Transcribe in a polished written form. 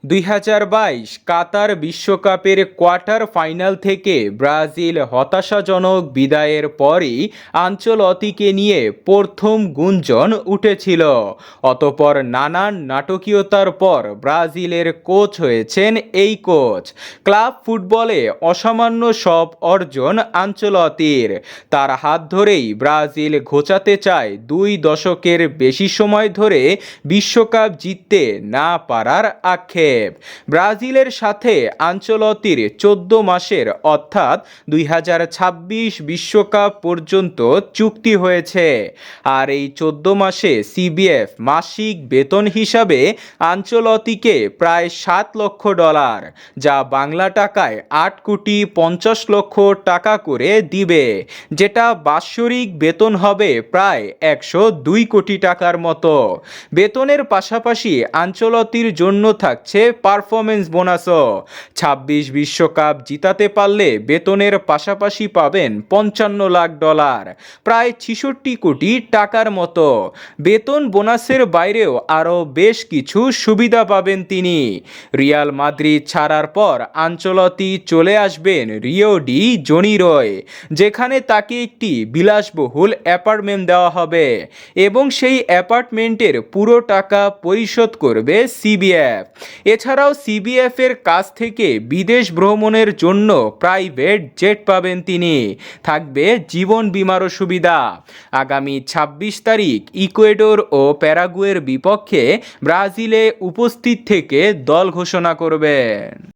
2022 কাতার বিশ্বকাপের quarter final থেকে Brazil হতাশাজনক বিদায়ের পরই আনচেলত্তিকে নিয়ে প্রথম গুঞ্জন উঠেছিল। অতঃপর নানান নাটকীয়তার পর ব্রাজিলের কোচ হয়েছেন এই কোচ। ক্লাব ফুটবলে অসামান্য সব অর্জন আনচেলত্তির। তার হাত ধরেই ব্রাজিল ঘোচাতে চায় 2 দশকের বেশি সময় ধরে বিশ্বকাপ জিততে না পারার আক্ষেপ। ব্রাজিলের সাথে আনচেলত্তির 14 মাসের অর্থাৎ 2026 বিশ্বকাপ পর্যন্ত চুক্তি হয়েছে। আর এই 14 মাসে সিবিএফ মাসিক বেতন হিসাবে আনচেলত্তিকে প্রায় $7 লক্ষ, যা বাংলা টাকায় 8 কোটি 50 লক্ষ টাকা করে দিবে, যেটা বাৎসরিক বেতন হবে প্রায় 102 কোটি টাকার মতো। বেতনের পাশাপাশি আনচেলত্তির জন্য থাকছে পারফরমেন্স বোনাসও। 26 বিশ্বকাপ জিতাতে পারলে বেতনের পাশাপাশি পাবেন $55 লাখ, প্রায় 66 কোটি টাকার মতো। বেতন বোনাসের বাইরেও আরও বেশ কিছু সুবিধা পাবেন তিনি। রিয়াল মাদ্রিদ ছাড়ার পর আনচেলত্তি চলে আসবেন রিও ডি জেনিরোয়, যেখানে তাকে একটি বিলাসবহুল অ্যাপার্টমেন্ট দেওয়া হবে এবং সেই অ্যাপার্টমেন্টের পুরো টাকা পরিশোধ করবে সিবিএফ। এছাড়াও সিবিএফ এর কাছ থেকে বিদেশ ভ্রমণের জন্য প্রাইভেট জেট পাবেন তিনি। থাকবে জীবন বীমারও সুবিধা। আগামী 26 তারিখ ইকুয়েডর ও প্যারাগুয়ের বিপক্ষে ব্রাজিলে উপস্থিত থেকে দল ঘোষণা করবেন।